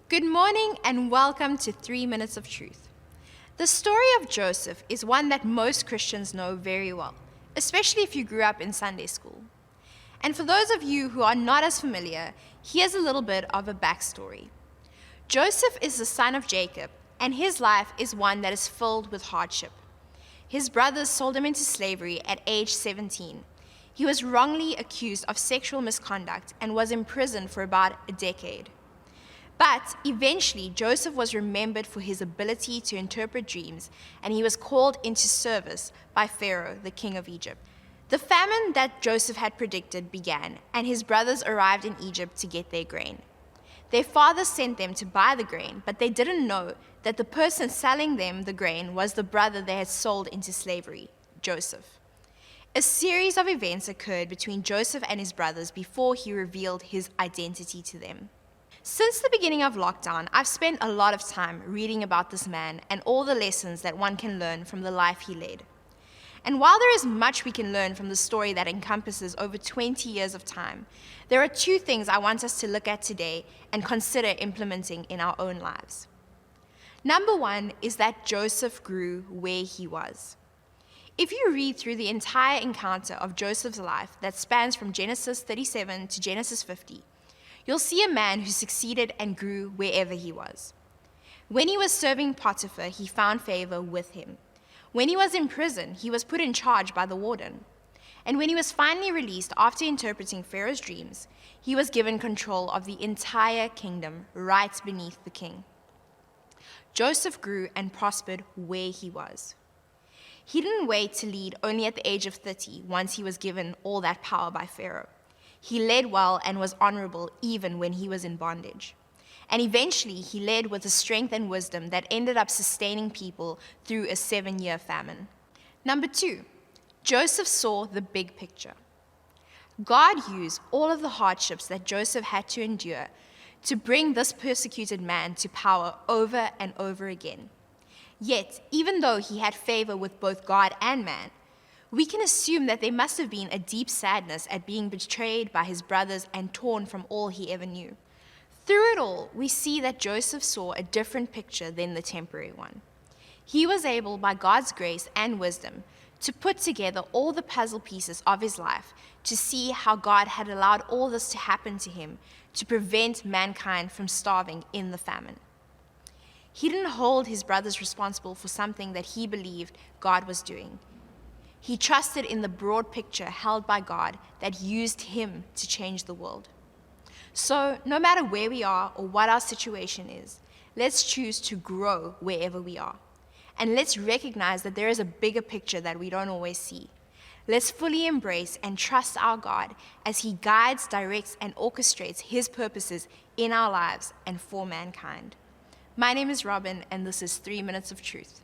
Good morning and welcome to 3 Minutes of Truth. The story of Joseph is one that most Christians know very well, especially if you grew up in Sunday school. And for those of you who are not as familiar, here's a little bit of a backstory. Joseph is the son of Jacob, and his life is one that is filled with hardship. His brothers sold him into slavery at age 17. He was wrongly accused of sexual misconduct and was imprisoned for about a decade. But eventually, Joseph was remembered for his ability to interpret dreams, and he was called into service by Pharaoh, the king of Egypt. The famine that Joseph had predicted began, and his brothers arrived in Egypt to get their grain. Their father sent them to buy the grain, but they didn't know that the person selling them the grain was the brother they had sold into slavery, Joseph. A series of events occurred between Joseph and his brothers before he revealed his identity to them. Since the beginning of lockdown, I've spent a lot of time reading about this man and all the lessons that one can learn from the life he led. And while there is much we can learn from the story that encompasses over 20 years of time, there are two things I want us to look at today and consider implementing in our own lives. Number one is that Joseph grew where he was. If you read through the entire encounter of Joseph's life that spans from Genesis 37 to Genesis 50, you'll see a man who succeeded and grew wherever he was. When he was serving Potiphar, he found favor with him. When he was in prison, he was put in charge by the warden. And when he was finally released after interpreting Pharaoh's dreams, he was given control of the entire kingdom right beneath the king. Joseph grew and prospered where he was. He didn't wait to lead only at the age of 30 once he was given all that power by Pharaoh. He led well and was honorable even when he was in bondage. And eventually, he led with a strength and wisdom that ended up sustaining people through a 7-year famine. Number two, Joseph saw the big picture. God used all of the hardships that Joseph had to endure to bring this persecuted man to power over and over again. Yet, even though he had favor with both God and man, we can assume that there must have been a deep sadness at being betrayed by his brothers and torn from all he ever knew. Through it all, we see that Joseph saw a different picture than the temporary one. He was able, by God's grace and wisdom, to put together all the puzzle pieces of his life to see how God had allowed all this to happen to him to prevent mankind from starving in the famine. He didn't hold his brothers responsible for something that he believed God was doing. He trusted in the broad picture held by God that used him to change the world. So, no matter where we are or what our situation is, let's choose to grow wherever we are. And let's recognize that there is a bigger picture that we don't always see. Let's fully embrace and trust our God as he guides, directs, and orchestrates his purposes in our lives and for mankind. My name is Robin, and this is 3 Minutes of Truth.